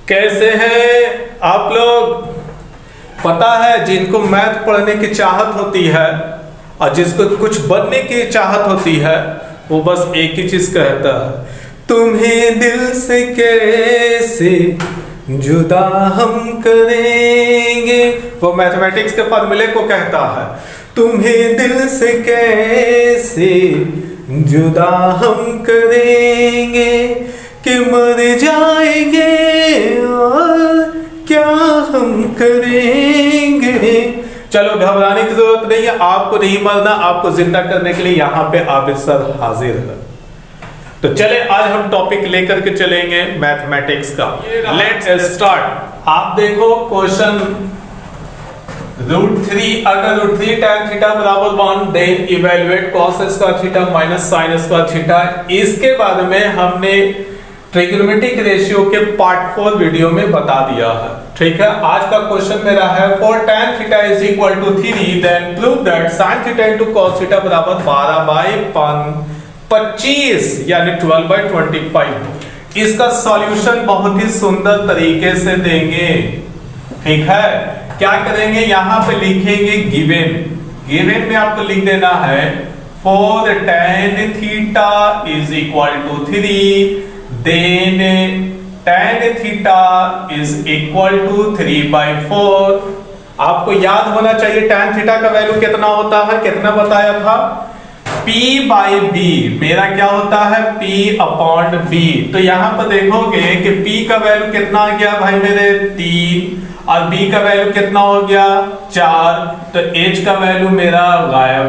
कैसे हैं आप लोग। पता है जिनको मैथ पढ़ने की चाहत होती है और जिसको कुछ बनने की चाहत होती है वो बस एक ही चीज कहता है, तुम्हें दिल से कैसे जुदा हम करेंगे। वो मैथमेटिक्स के फॉर्मूले को कहता है, तुम्हें दिल से कैसे जुदा हम करेंगे कि मर जाएंगे और क्या हम करेंगे। चलो घबराने की जरूरत नहीं है, आपको नहीं मरना, आपको जिंदा करने के लिए यहाँ पे आबिद सर हाजिर है। तो चले आज हम टॉपिक लेकर के चलेंगे मैथमेटिक्स का। Let's start. आप देखो क्वेश्चन √3, अगर √3 tan थीटा बराबर 1 then evaluate cos square theta minus sin square theta. इसके बाद में हमने ट्रिग्नोमेट्रिक रेशियो के पार्ट 4 वीडियो में बता दिया है। ठीक है, आज का क्वेश्चन मेरा है for tan theta is equal to 3 then prove that sin theta into cos theta बराबर 12/25 यानी 12/25। इसका सॉल्यूशन बहुत ही सुंदर तरीके से देंगे। ठीक है, क्या करेंगे, यहां पे लिखेंगे गिवन में आपको लिख देना है for tan theta is equal to 3 then tan theta is equal to 3/4। आपको याद होना चाहिए tan थीटा का वैल्यू कितना होता है, कितना बताया था, P/B। मेरा क्या होता है, P/B। तो यहां पर देखोगे कि P का वैल्यू कितना आ गया भाई मेरे 3 और B का वैल्यू कितना हो गया 4, तो H का वैल्यू मेरा गायब।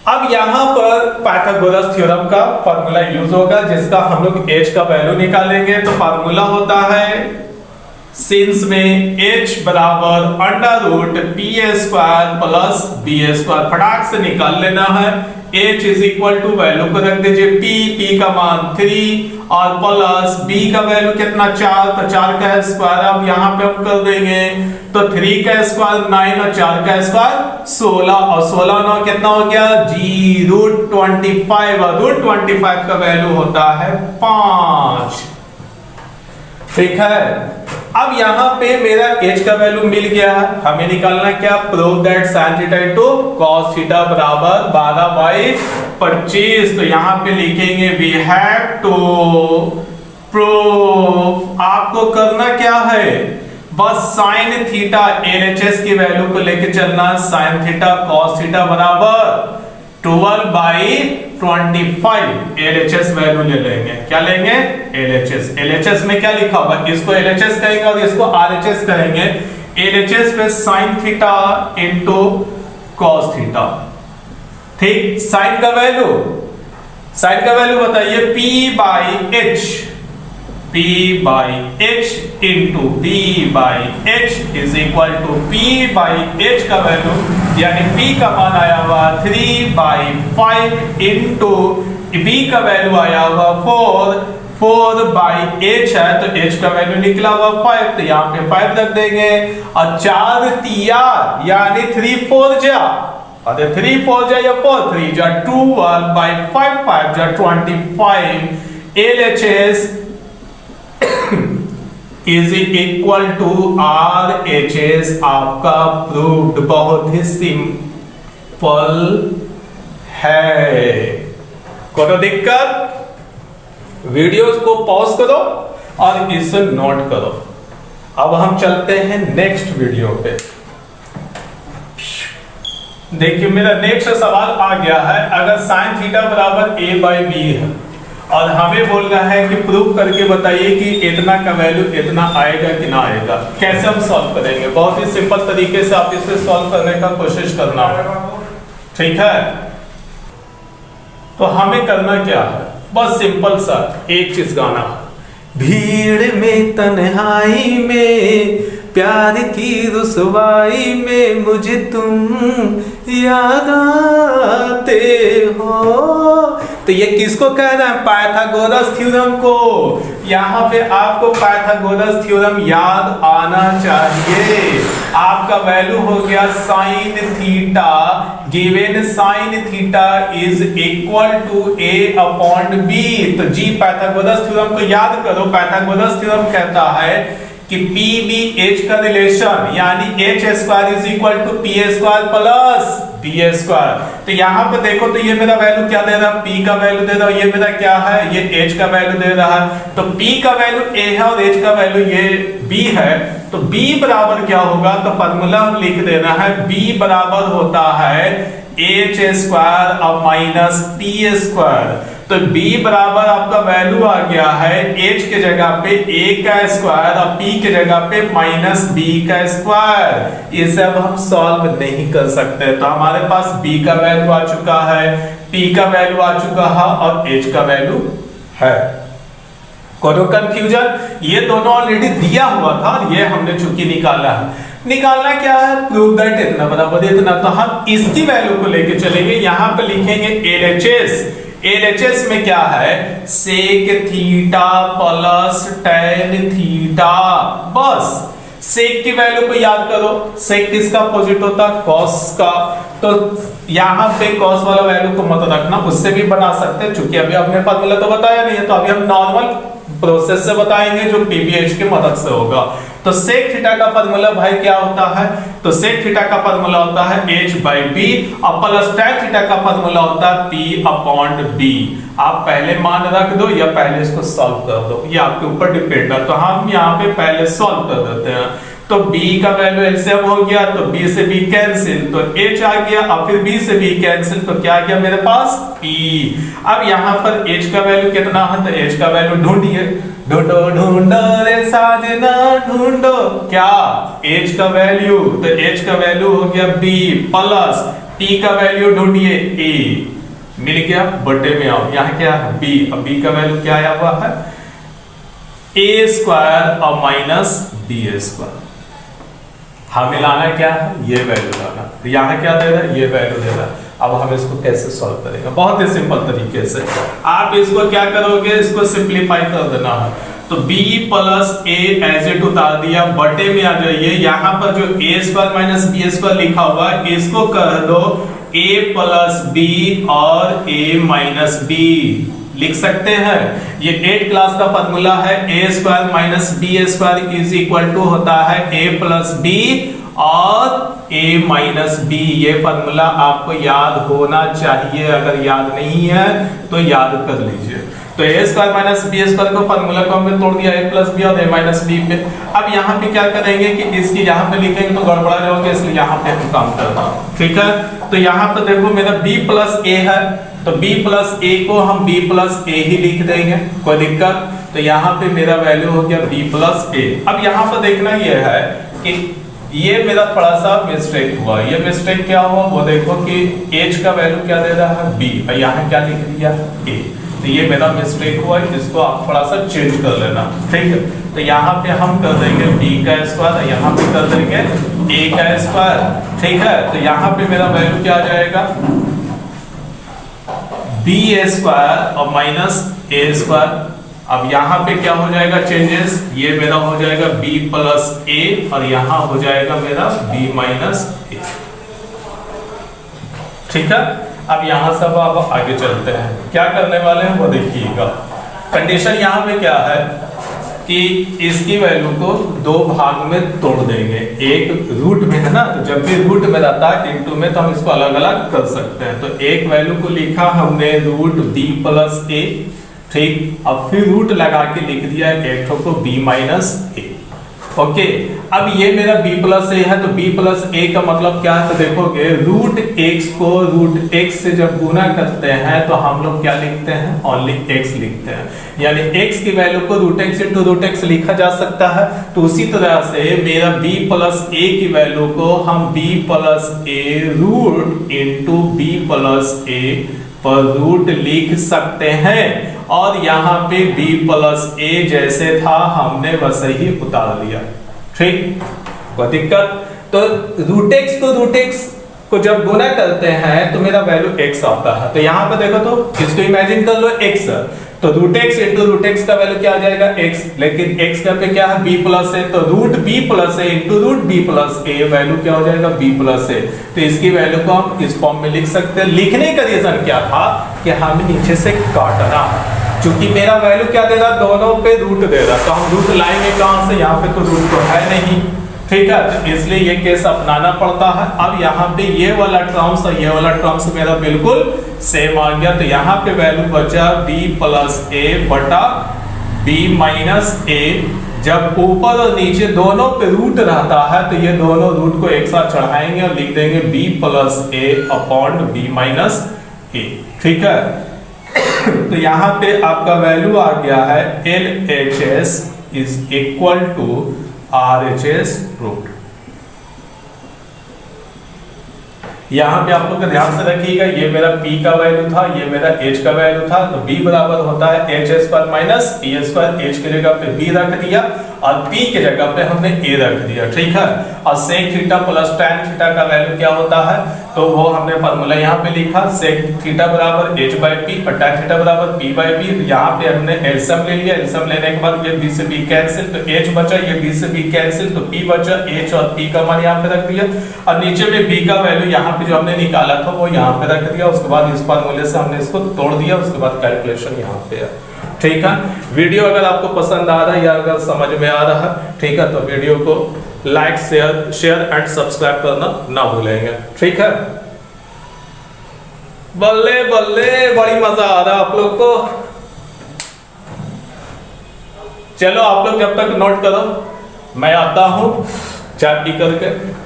अब यहां पर पाइथागोरस थ्योरम का फार्मूला यूज होगा जिसका हम लोग H का वैल्यू निकालेंगे। तो फार्मूला होता है सिंस में H बराबर √P² प्लस B²। फटाक से निकाल लेना है। H is equal to value को रख दीजिए P का मान 3 और प्लस B का वैल्यू कितना 4, तो 4 का स्क्वायर अब यहाँ पे हम कर देंगे तो 3 का स्क्वायर 9 और 4 का स्क्वायर 16 और 16 9 कितना हो गया √25 और √25 का वैल्यू होता है 5। ठीक है, अब यहां पे मेरा H का वैल्यू मिल गया है, हमें निकालना क्या, prove that sin theta into cos theta बराबर 12/25। तो यहां पे लिखेंगे वी हैव टू प्रूव। आपको करना क्या है, बस sin थीटा LHS की वैल्यू को लेके चलना। sin थीटा cos थीटा बराबर 12/25 LHS वैल्यू ले लेंगे। क्या लेंगे, LHS में क्या लिखा हुआ, इसको LHS कहेंगे और इसको RHS कहेंगे। LHS पे sin theta into cos theta. ठीक, sin का वैल्यू बताइए P/H into B/H is equal to P/H का वैल्यू यानी P का मान आया हुआ 3/5 इनटू B का वैल्यू आया हुआ 4/H है, तो H का वैल्यू निकला हुआ 5, तो यहाँ पे 5 रख देंगे और 4 तिया यानी 3 4 जा, अरे 3 4 जा या 4 3 जा 12/5 5 जा 25। LHS is equal to RHS आपका प्रूव्ड। बहुत ही सिंपल है, कोई दिक्कत, वीडियोस को पॉज करो और इसे नोट करो। अब हम चलते हैं नेक्स्ट वीडियो पे। देखिए मेरा नेक्स्ट सवाल आ गया है, अगर sin थीटा बराबर A/B है और हमें बोलना है कि प्रूव करके बताइए कि इतना का वैल्यू इतना आएगा कि ना आएगा। कैसे हम सॉल्व करेंगे, बहुत ही सिंपल तरीके से आप इसे सॉल्व करने का कोशिश करना है। ठीक है, तो हमें करना क्या है, बस सिंपल सा एक चीज गाना है। भीड़ में तन्हाई में प्यार की रुसवाई में मुझे तुम याद आते हो। तो ये किसको कह रहे हैं? पाइथागोरस थ्योरम को। यहाँ पे आपको पाइथागोरस थ्योरम याद आना चाहिए। आपका वैल्यू हो गया sine theta, given sine theta is equal to A upon B. तो जी पाइथागोरस थ्योरम को याद करो। पाइथागोरस थ्योरम कहता है कि पी बी एच का रिलेशन यानी H square is equal to P square plus B square. तो यहाँ पे देखो तो ये मेरा वैल्यू क्या दे रहा है? पी का वैल्यू दे रहा है। ये मेरा क्या है? ये एच का वैल्यू दे रहा है। तो पी का वैल्यू ए है और एच का वैल्यू ये बी है। तो बी बराबर क्या होगा? तो फॉर्मूला हम लिख देना है, बी बराबर होता है एच स्क्वायर और माइनस पी स्क्वायर। तो b बराबर आपका वैल्यू आ गया है h के जगह पे a का स्क्वायर और p के जगह पे माइनस b का स्क्वायर। ये सब हम सॉल्व नहीं कर सकते। तो हमारे पास b का वैल्यू आ चुका है, p का वैल्यू आ चुका है और h का वैल्यू है। कोनो कंफ्यूजन? ये दोनों ऑलरेडी दिया हुआ था, ये हमने चूंकि निकाला है। निकालना क्या है? प्रूव दैट इतना बराबर इतना। तो हम इसकी वैल्यू को लेके चलेंगे। यहाँ पे लिखेंगे LHS। LHS में क्या है? Sec theta plus tan theta. बस सेक की वैल्यू को याद करो। सेक किसका अपोजिट होता? कॉस का। तो यहाँ पे कॉस वाला वैल्यू को मत रखना, उससे भी बना सकते हैं। चूंकि अभी हमने फॉर्मूला तो बताया नहीं है, तो अभी हम नॉर्मल प्रोसेस से बताएंगे जो पीबीएच की मदद से होगा। तो सेक थीटा का फार्मूला भाई क्या होता है? तो सेक थीटा का फार्मूला होता है h बाई बी और प्लस tan थीटा का फार्मूला होता है p अपॉन b। आप पहले मान रख दो या पहले इसको सॉल्व कर दो, ये आपके ऊपर डिपेंड है। तो हम यहाँ पे पहले सॉल्व कर देते हैं। तो b का वैल्यू एलसीएम हो गया, तो b से b कैंसिल, तो h आ गया और फिर b से b कैंसिल, तो क्या आ गया मेरे पास? p। अब यहाँ पर h का वैल्यू कितना है? तो h का वैल्यू ढूंढिए। ढूंढो ढूंढो रे साजना ढूंढो, क्या? h का वैल्यू। तो h का वैल्यू हो गया b प्लस p का वैल्यू ढूंढिए a। मिल गया, बटे में आओ। यहाँ क्या है? b। अब b का वैल्यू क्या आया हुआ है? a स्क्वायर और माइनस b स्क्वायर। हमें लाना क्या है? ये वैल्यू लाना। तो यहाँ क्या दे रहा है? ये वैल्यू दे रहा है। अब हम इसको कैसे सॉल्व करेंगे? बहुत ही सिंपल तरीके से आप इसको क्या करोगे? इसको सिंपलीफाई कर देना है। तो b plus a as it उतार दिया, बटे में आ जाइए। यहाँ पर जो a square minus b square लिखा हुआ है इसको कर दो a प्लस b और a माइनस b लिख सकते हैं। ये 8 क्लास का फार्मूला है। a square minus b square is equal to होता है a प्लस b और a माइनस b। ये फार्मूला आपको याद होना चाहिए। अगर याद नहीं है तो याद कर लीजिए। तो a square minus b square का फार्मूला को हमने तोड़ दिया a प्लस b और a माइनस b पे। अब यहाँ पे क्या करेंगे कि इसकी यहाँ पे लिखेंगे तो गड़बड़ा जाओगे, इसलिए यहाँ पे हम काम करना। ठीक है, तो यहाँ पे देखो मेरा b प्लस a है, तो b प्लस a को हम b प्लस a ही लिख देंगे, कोई दिक्कत? तो यहाँ पे मेरा वैल्यू हो गया b प्लस a। अब यहाँ पर देखना यह है कि ये मेरा थोड़ा सा मिस्टेक हुआ। ये मिस्टेक क्या हुआ वो देखो कि h का वैल्यू क्या दे रहा है? b और यहाँ क्या लिख दिया? a। तो ये मेरा मिस्टेक हुआ, जिसको आप थोड़ा सा चेंज कर लेना। ठीक है, तो यहाँ पे हम कर देंगे b का स्क्वायर, यहाँ पे कर देंगे a का स्क्वायर। ठीक है, तो यहाँ पे मेरा वैल्यू क्या आ जाएगा? b स्क्वायर और माइनस a स्क्वायर। अब यहाँ पे क्या हो जाएगा चेंजेस? ये मेरा हो जाएगा b प्लस a और यहाँ हो जाएगा मेरा b माइनस a। ठीक है, अब यहाँ सब अब आगे चलते हैं। क्या करने वाले हैं वो देखिएगा। कंडीशन यहाँ पे क्या है कि इसकी वैल्यू को दो भाग में तोड़ देंगे। एक रूट में है ना, तो जब भी रूट में रहता है इनटू में, तो हम इसको अलग अलग कर सकते हैं। तो एक वैल्यू को लिखा हमने रूट b प्लस a। ठीक, अब फिर रूट लगा के लिख दिया एक को b माइनस a। ओके, अब ये मेरा b प्लस a है, तो b प्लस a का मतलब क्या है? तो देखोगे रूट x को रूट x से जब गुना करते हैं तो हम लोग क्या लिखते हैं? ओनली x लिखते हैं। यानी x की वैल्यू को root x into root x लिखा जा सकता है। तो उसी तरह से मेरा b प्लस a की वैल्यू को हम b plus a root into b plus a पर रूट लिख सकते हैं। और यहाँ पे b प्लस a जैसे था हमने वैसे ही उतार लिया। ठीक, कोई दिक्कत? तो रूट एक्स को जब गुना करते हैं तो मेरा वैल्यू x आता है। तो यहाँ पे देखो तो इसको इमेजिन कर लो x, तो root x into root x का वैल्यू क्या आ जाएगा x, लेकिन x का पे क्या है b प्लस a, तो root b plus a into root b plus a value क्या हो जाएगा b प्लस a। तो इसकी वैल्यू को हम इस फॉर्म में लिख सकते हैं। लिखने का रीजन क्या था कि हमें नीचे से काटना, क्योंकि मेरा वैल्यू क्या दे रहा, दोनों पे रूट दे रहा, तो हम रूट लाएंगे कहां से, यहाँ पे तो रूट तो है नहीं, ठीक है, तो इसलिए ये केस अपनाना पड़ता है। अब यहाँ पे ये वाला टर्म्स और ये वाला टर्म्स मेरा बिल्कुल सेम आ गया, तो यहाँ पे वैल्यू बचा b प्लस a बटा b माइनस a। जब ऊपर और नीचे दोनों पे रूट रहता है तो ये दोनों रूट को एक साथ चढ़ाएंगे और लिख देंगे b plus a upon b minus a, ठीक है। तो यहाँ पे आपका वैल्यू आ गया है LHS is equal to RHS root. यहाँ पे आप लोग ध्यान से रखिएगा, ये मेरा P का वैल्यू था, ये मेरा H का वैल्यू था, तो B बराबर होता है H square minus P square. H की जगह पे B रख दिया और P की जगह पे हमने A रख दिया, ठीक है। और sec theta plus tan theta का वैल्यू क्या होता है, तो वो हमने फार्मूला यहाँ पे लिखा, सेक थीटा बराबर H बाई P और टैन थीटा बराबर P बाई P। यहाँ पे हमने एलसीएम ले लिया, एलसीएम लेने के बाद ये B से B कैंसिल, तो H बचा, ये B से B कैंसिल, तो P बचा, H और P का मान यहाँ पे रख दिया और नीचे में B का वैल्यू यहाँ पे जो हमने निकाला था वो यहाँ पे रख दिया। उसके बाद इस फार्मूले से हमने इसको तोड़ दिया, उसके बाद कैलकुलेशन यहाँ पे है, ठीक है। वीडियो अगर आपको पसंद आ रहा है या अगर समझ में आ रहा है, ठीक है, तो वीडियो को लाइक शेयर एंड सब्सक्राइब करना ना भूलेंगे, ठीक है। बल्ले बल्ले, बड़ी मजा आ रहा है आप लोग को। चलो आप लोग जब तक नोट करो, मैं आता हूं चाय पी करके।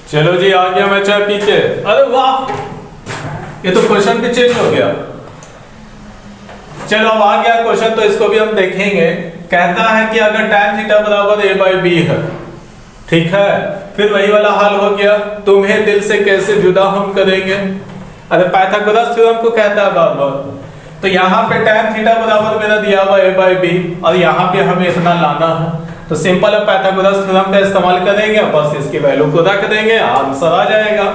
चलो जी, आ गया मैं चाय पी के। अरे वाह, ये तो क्वेश्चन भी चेंज हो गया। चलो अब आ गया क्वेश्चन, तो इसको भी हम देखेंगे। कहता है कि अगर tan थीटा बराबर a बाई बी है, ठीक है, फिर वही वाला हाल हो गया, तुम्हें दिल से कैसे जुदा हम करेंगे। अरे पाइथागोरस थ्योरम को कहता है बार बार। तो यहाँ पे tan थीटा बराबर मेरा दिया हुआ a बाई बी और यहाँ पे हमें इतना लाना है, तो सिंपल है पाइथागोरस थ्योरम का इस्तेमाल करेंगे, बस इसकी वैल्यू को रख देंगे, आंसर आ जाएगा।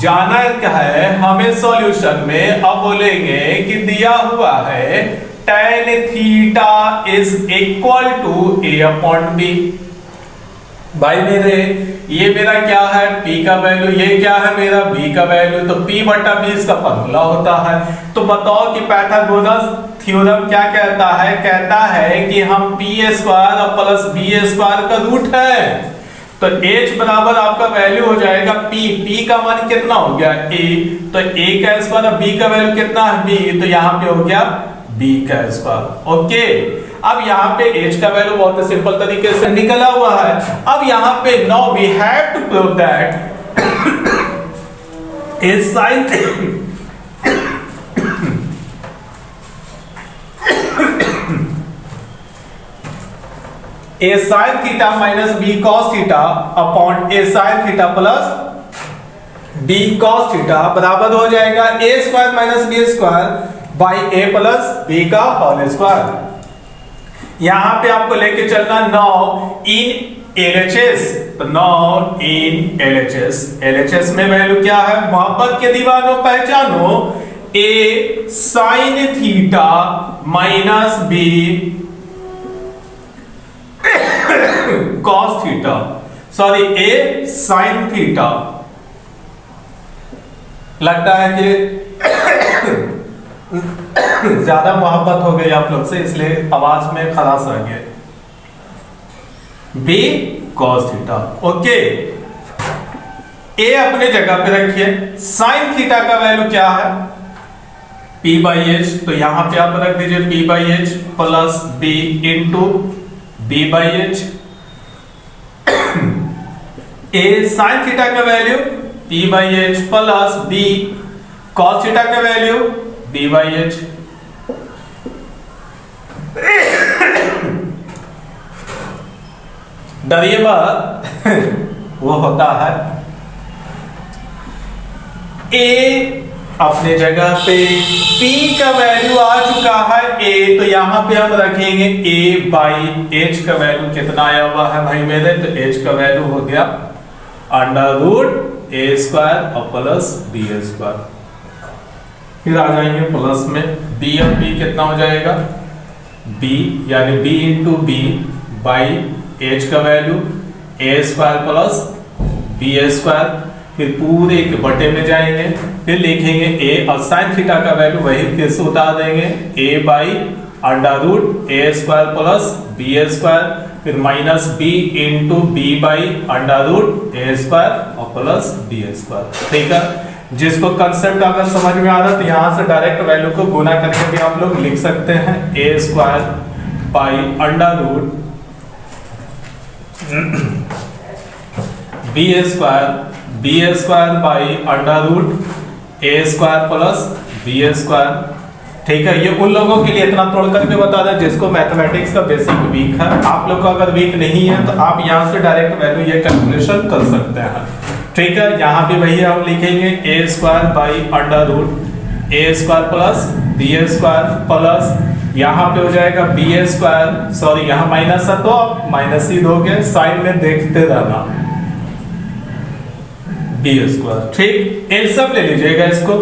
जाना क्या है हमें सॉल्यूशन में, अब बोलेंगे कि दिया हुआ है tan theta is equal to a upon b। भाई मेरे ये मेरा क्या है p का वैल्यू, ये क्या है मेरा b का वैल्यू, तो p बटा b इसका फॉर्मूला होता है। तो बताओ कि पाइथागोरस थ्योरम क्या कहता है, कहता है कि हम p स्क्वायर और प्लस b स्क्वायर का रूट है, तो h बराबर आपका वैल्यू हो जाएगा p का मान कितना हो गया a, तो a का स्क्वायर और b का वैल्यू कितना है b, तो यहाँ पे हो गया b का स्क्वायर, ओके। अब यहाँ पे h का वैल्यू बहुत सिंपल तरीके से निकला हुआ है। अब यहाँ पे now we have to prove that a sin a sin theta minus b cos theta upon a sin theta plus b cos theta बराबर हो जाएगा a square minus b square by a plus b का whole square. यहां पे आपको लेके चलना now in LHS, तो नाउ इन LHS में वैल्यू क्या है, मोहब्बत के दीवानों पहचानो, a sin theta minus b cos theta, sorry a sin theta. लगता है कि ज्यादा मोहब्बत हो गई आप लोग से, इसलिए आवाज में खराश आ गया। b cos theta, okay. a अपने जगह पे रखिए, sin थीटा का वैल्यू क्या है p बाई एच, तो यहां पे आप रख दीजिए p by H plus b into b by H. a sin theta का value p by H plus b cos theta का वैल्यू b बाई एच। डरिए मत वो होता है a अपने जगह पे P का वैल्यू आ चुका है A, तो यहाँ पे हम रखेंगे A बाई H का वैल्यू कितना आया हुआ है भाई मेरे, तो H का वैल्यू हो गया अंडर रूट A स्क्वायर और प्लस B स्क्वायर। फिर आ जाएंगे प्लस में B, अब B कितना हो जाएगा B यानी B into B by H का value A square plus B square. फिर पूरे के बटे में जाएंगे, फिर लिखेंगे A और साइन थीटा का वैल्यू वही फिर से उतार देंगे A by under root A square plus B square, फिर minus B into B by under root A square और प्लस B स्क्वायर। ठीक है, जिसको कंसेप्ट अगर समझ में आ रहा है तो यहाँ से डायरेक्ट वैल्यू को गुना करके भी आप लोग लिख सकते हैं A square by under root B square by under root A square plus B square. ठीक है, ये उन लोगों के लिए इतना तोड़ करके बता दें जिसको मैथमेटिक्स का बेसिक वीक है। आप लोग का अगर वीक नहीं है तो आप यहाँ से डायरेक्ट वैल्यू ये कैलकुलेशन कर सकते हैं। ठीक है, यहाँ भी वही हम लिखेंगे A square by under root A square plus B square plus यहाँ पे हो जाएगा B स्क्वायर, सॉरी यहाँ माइनस है तो आप माइनस ही दोगे, साइड में देखते रहना B स्क्वायर। ठीक, एलसीएम ले लीजिएगा इसको,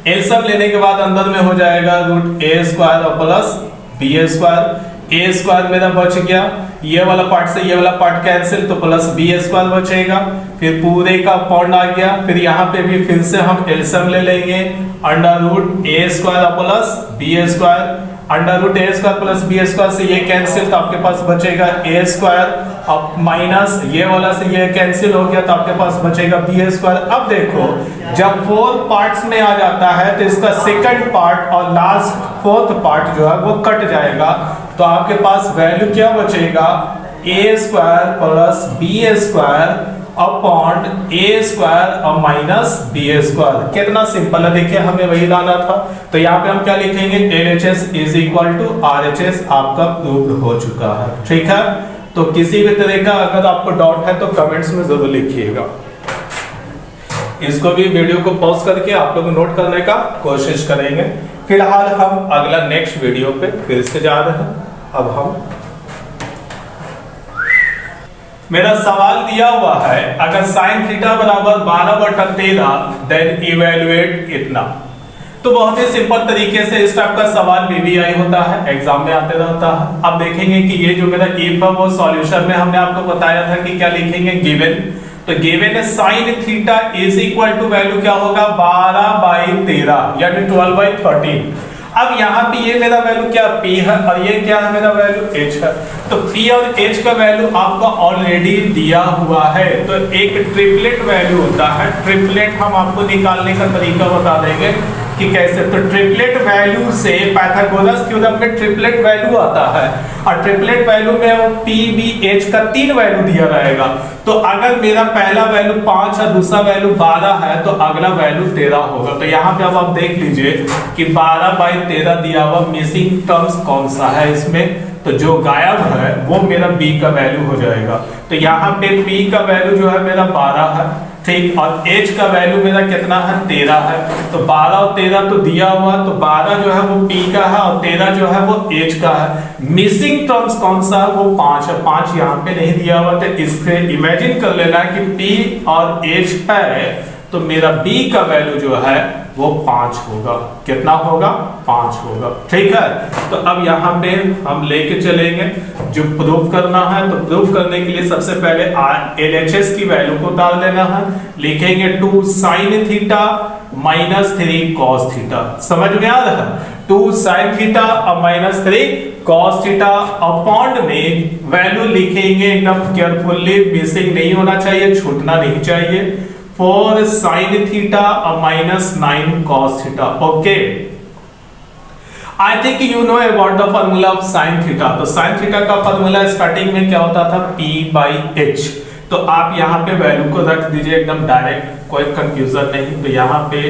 एलसीएम लेने के बाद अंदर में हो जाएगा रूट A स्क्वायर और plus B square. A square मेरा बच गया, ये वाला पार्ट से ये वाला पार्ट कैंसिल तो प्लस B स्क्वायर बचेगा, फिर पूरे का पॉइंट आ गया। फिर यहाँ पे भी फिर से हम एलसीएम ले लेंगे अंडर रूट A स्क्वायर और plus B square. Under root A square plus B square से ये कैंसिल तो आपके पास बचेगा A स्क्वायर, अब माइनस ये वाला से ये कैंसिल हो गया तो आपके पास बचेगा B स्क्वायर। अब देखो जब 4 पार्ट्स में आ जाता है तो इसका सेकंड पार्ट और लास्ट फोर्थ पार्ट जो है वो कट जाएगा, तो आपके पास वैल्यू क्या बचेगा A square plus B square upon A square और माइनस B स्क्वायर। कितना सिंपल है, देखिए हमें वही लाना था। तो यहाँ पे हम क्या लिखेंगे LHS is equal to RHS, आपका प्रूव्ड हो चुका है। ठीक है, तो किसी भी तरह का अगर आपको डाउट है तो कमेंट्स में जरूर लिखिएगा। इसको भी वीडियो को पॉज करके आप लोग नोट करने का कोशिश करेंगे। फिलहाल हम अगला नेक्स्ट वीडियो पे फिर से जा रहे हैं। अब हम मेरा सवाल दिया हुआ है अगर साइन थीटा बराबर 12/13 देन इवेलुएट इतना। तो बहुत ही सिंपल तरीके से इस टाइप का सवाल बीबीआई होता है, एग्जाम में आते रहता है। अब देखेंगे कि ये जो मेरा इफ है वो सॉल्यूशन में हमने आपको बताया था कि क्या लिखेंगे गिवन। तो गिवन है sine theta is equal to value क्या होगा 12/13 यानी 12/13। अब यहाँ पे ये मेरा वैल्यू क्या P है और ये क्या है मेरा वैल्यू H है। तो P और H का वैल्यू आपको ऑलरेडी दिया हुआ है, तो एक ट्रिपलेट वैल्यू होता है। ट्रिपलेट हम आपको निकालने का तरीका बता देंगे कि कैसे। तो ट्रिपलेट वैल्यू से पाइथागोरस थ्योरम में ट्रिपलेट वैल्यू आता है और ट्रिपलेट वैल्यू में P B H का 3 वैल्यू दिया रहेगा। तो अगर मेरा पहला वैल्यू 5 और दूसरा वैल्यू 12 है तो अगला वैल्यू 13 होगा। तो यहाँ पे अब आप देख लीजिए कि 12/13 दिया हुआ, मिसिंग टर्म्स कौन सा है इसमें, तो जो गायब है वो मेरा B का वैल्यू हो जाएगा। तो यहाँ पे P का वैल्यू जो है मेरा 12 है, ठीक, और H का वैल्यू मेरा कितना है 13 है। तो 12 और 13 तो दिया हुआ, तो 12 जो है वो P का है और 13 जो है वो H का है। मिसिंग टर्म्स कौन सा है वो 5 है, 5 यहाँ पे नहीं दिया हुआ, तो इससे इमेजिन कर लेना कि P और H है तो मेरा B का वैल्यू जो है वो 5 होगा। कितना होगा 5 होगा। ठीक है, तो अब यहाँ पे हम लेके चलेंगे जो प्रूव करना है। तो प्रूव करने के लिए सबसे पहले LHS की वैल्यू को डाल देना है। लिखेंगे 2 sin theta minus 3 cos theta. समझ में आ रहा है, 2 sin थीटा और माइनस 3 cos थीटा अपॉन में वैल्यू लिखेंगे एकदम केयरफुली, मिसिंग नहीं होना चाहिए, छूटना नहीं चाहिए। 4 sin थीटा और minus 9 cos theta. Okay, I think you know about the formula of sin theta. तो sin थीटा का फॉर्मूला स्टार्टिंग में क्या होता था P/H। तो आप यहाँ पे वैल्यू को रख दीजिए एकदम डायरेक्ट, कोई कंफ्यूजन नहीं। तो यहाँ पे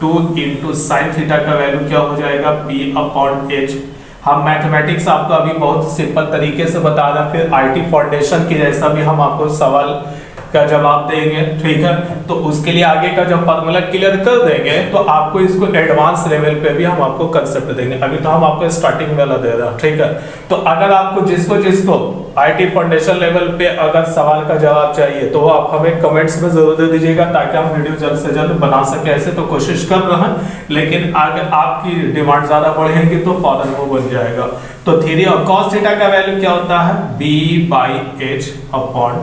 2 into sin थीटा का वैल्यू क्या हो जाएगा P/H। हम मैथमेटिक्स आपको अभी बहुत सिंपल तरीके से बता रहे हैं, फिर IT फाउंडेशन की जैसा भी हम आपको सवाल का जवाब देंगे, ठीक है। तो उसके लिए आगे का जब फार्मूला क्लियर कर देंगे तो आपको इसको एडवांस लेवल पे भी हम आपको कंसेप्ट देंगे, अभी तो हम आपको स्टार्टिंग वाला दे रहे हैं, ठीक है। तो अगर आपको जिसको आईटी फाउंडेशन लेवल पे अगर सवाल का जवाब चाहिए तो वो आप हमें कमेंट्स में जरूर दे दीजिएगा, ताकि हम वीडियो जल्द से जल्द बना सके। ऐसे तो कोशिश कर रहे हैं, लेकिन अगर आपकी डिमांड ज्यादा बढ़ेगी तो फौरन वो बन जाएगा। तो थ्योरी ऑफ cos थीटा का वैल्यू क्या होता है, b/h/4।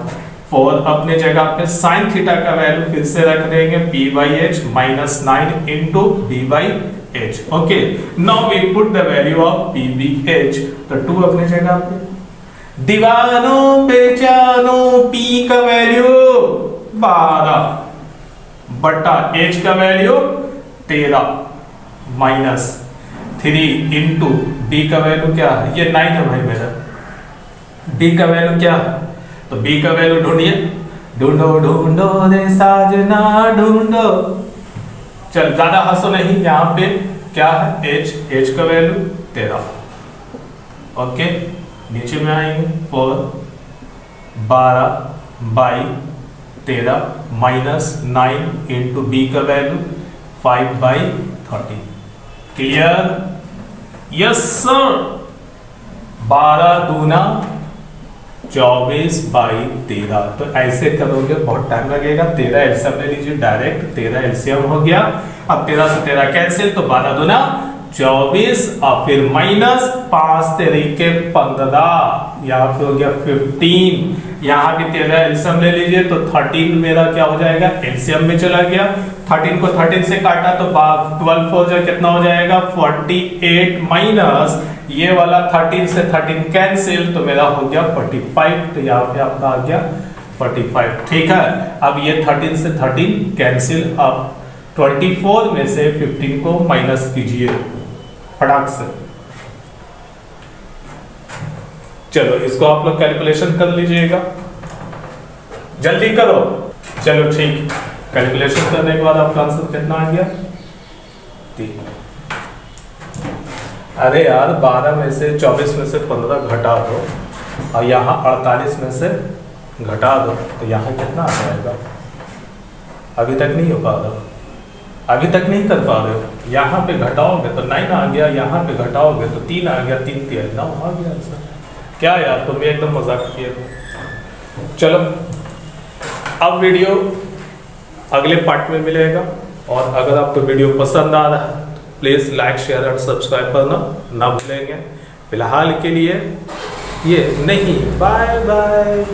अपने जगह पे sin थीटा का वैल्यू फिर से रख देंगे b/h -9 into b/h। Okay, now we put the value of b/h। तो 2 अपने जगह पे, दीवानों पे जानो p का वैल्यू 12 बटा h का वैल्यू 13 -3 इंटू b का वैल्यू क्या है, ये 9 है भाई मेरा। b का वैल्यू क्या है, तो b का वैल्यू ढूंढिए, ढूंढो ढूंढो रे साजना ढूंढो। चल ज्यादा हंसो नहीं, यहाँ पे क्या है h का वैल्यू 13। ओके, नीचे में आएंगे 4 12/13 -9 इंटू b का वैल्यू 5/30। क्लियर? Yes sir. 12 दूना 24/13। तो ऐसे करोगे बहुत टाइम लगेगा। 13 एलसीएम ले लीजिए डायरेक्ट, 13 एलसीएम हो गया। अब 13 से 13 कैंसिल, तो 12 दूना 24 और फिर माइनस 5 तरीके 15, यहाँ पे हो गया 15। यहाँ भी 13 एलसीएम ले लीजिए तो 13 मेरा क्या हो जाएगा, एलसीएम में चला गया। 13 को 13 से काटा तो 12 हो जाए, कितना हो जाएगा 48 माइनस ये वाला 13 से 13 कैंसिल, तो मेरा हो गया 45। तो यहाँ पे आपका आ गया 45, ठीक है। अब ये 13 से 13 कैंसिल, अब 24 में से 15 को माइनस कीजिए फटाक से। चलो इसको आप लोग कैलकुलेशन कर लीजिएगा, जल्दी करो। चलो ठीक, कैलकुलेशन करने के बाद आपका आंसर कितना आ गया 3। अरे यार 12 में से 24 में से 15 घटा दो और यहाँ 48 में से घटा दो, तो यहाँ कितना आ जाएगा। अभी तक नहीं हो पा रहा, अभी तक नहीं कर पा रहे हो। यहाँ पे घटाओगे तो 9 आ गया, यहाँ पे घटाओगे तो 3 आ गया, 3 3 9 आ गया आंसर। क्या यार, तुम एकदम मजाक किए हो। चलो अब वीडियो अगले पार्ट में मिलेगा, और अगर आपको वीडियो पसंद आ रहा है प्लीज़ लाइक शेयर और सब्सक्राइब करना ना भूलेंगे। फिलहाल के लिए ये नहीं, बाय बाय।